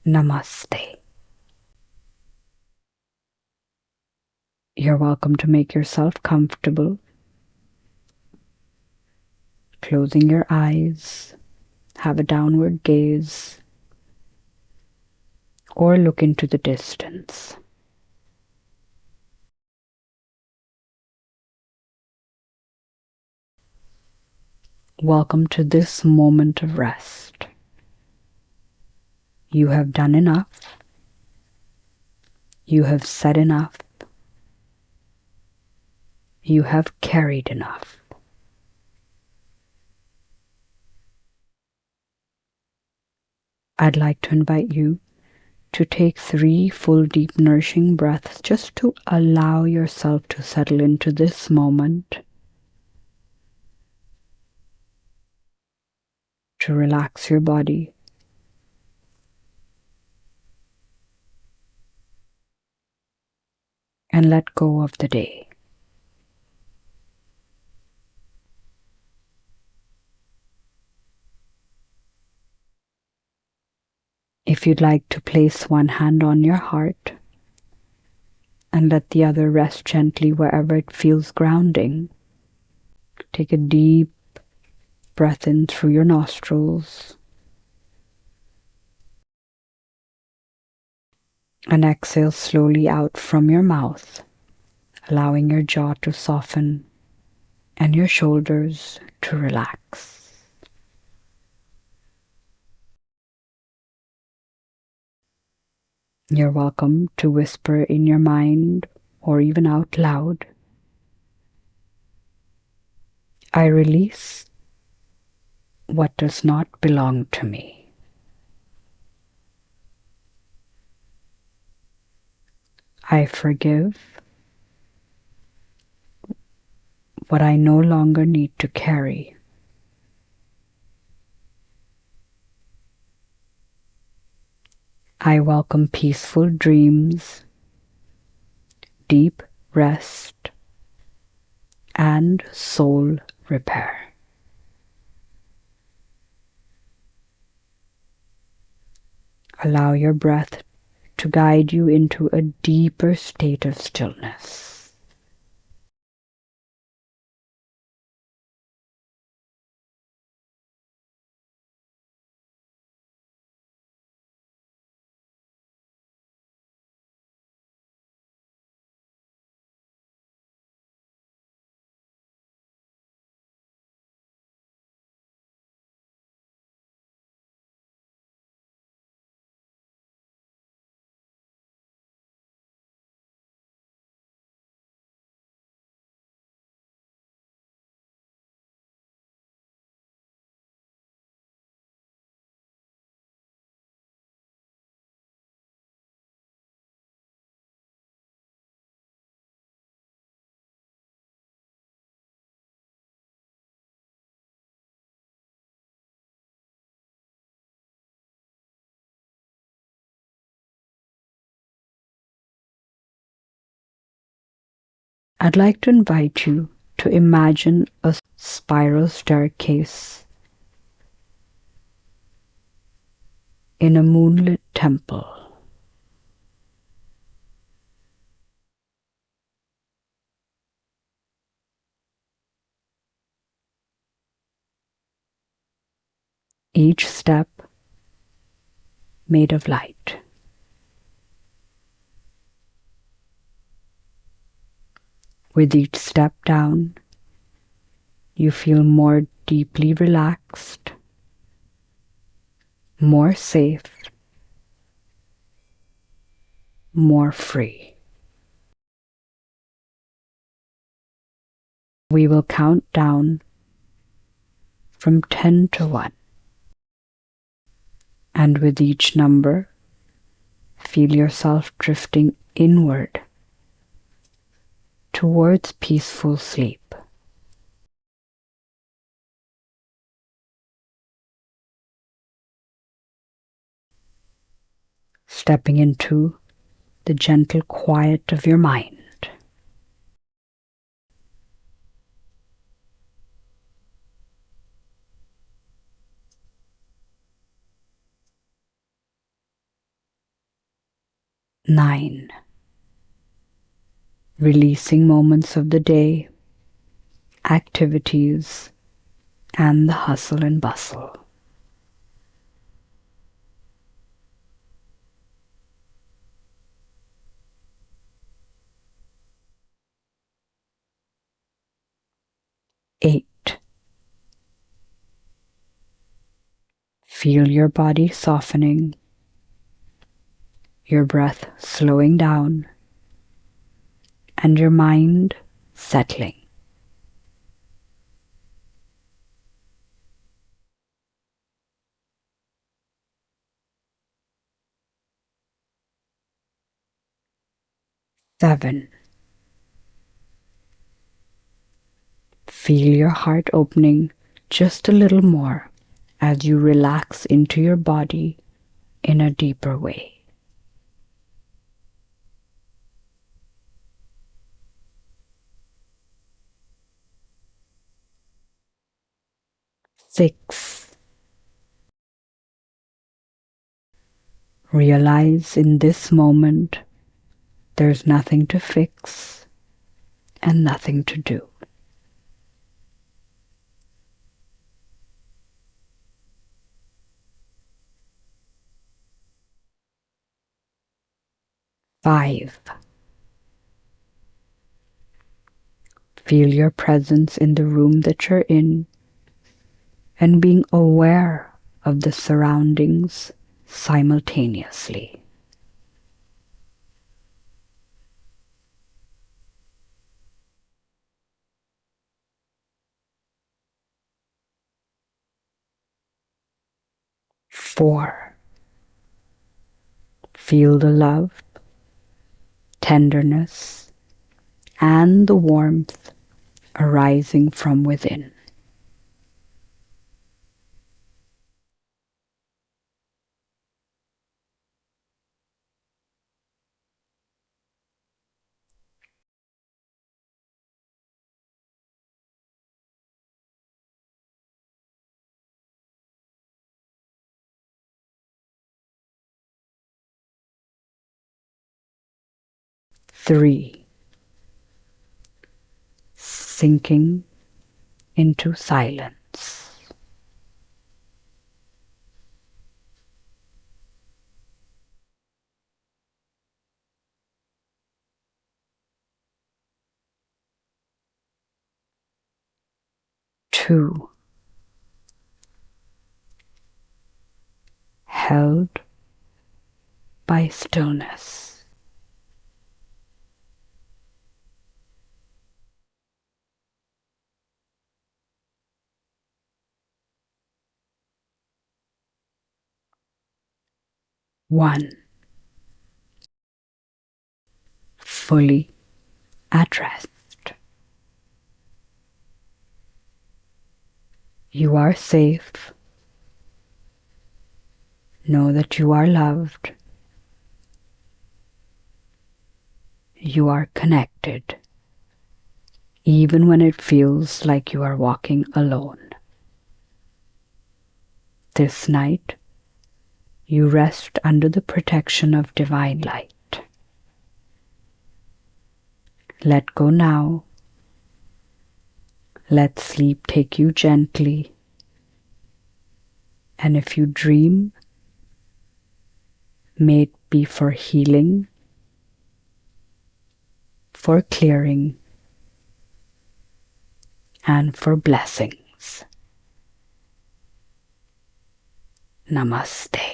Namaste. You're welcome to make yourself comfortable, closing your eyes, have a downward gaze, or look into the distance. Welcome to this moment of rest. You have done enough. You have said enough. You have carried enough. I'd like to invite you to take 3 full deep nourishing breaths just to allow yourself to settle into this moment, to relax your body, and let go of the day. If you'd like to place one hand on your heart and let the other rest gently wherever it feels grounding, take a deep breath in through your nostrils and exhale slowly out from your mouth, allowing your jaw to soften and your shoulders to relax. You're welcome to whisper in your mind or even out loud, I release what does not belong to me. I forgive what I no longer need to carry. I welcome peaceful dreams, deep rest, and soul repair. Allow your breath to guide you into a deeper state of stillness. I'd like to invite you to imagine a spiral staircase in a moonlit temple. Each step made of light. With each step down, you feel more deeply relaxed, more safe, more free. We will count down from 10 to 1. And with each number, feel yourself drifting inward towards peaceful sleep. Stepping into the gentle quiet of your mind. 9. Releasing moments of the day, activities, and the hustle and bustle. 8. Feel your body softening, your breath slowing down, and your mind settling. 7. Feel your heart opening just a little more as you relax into your body in a deeper way. 6. Realize in this moment there's nothing to fix and nothing to do. 5. Feel your presence in the room that you're in and being aware of the surroundings simultaneously. 4. Feel the love, tenderness, and the warmth arising from within. 3. Sinking into silence. 2. Held by stillness. 1. Fully at rest. You are safe. Know that you are loved. You are connected, even when it feels like you are walking alone. This night, you rest under the protection of divine light. Let go now. Let sleep take you gently. And if you dream, may it be for healing, for clearing, and for blessings. Namaste.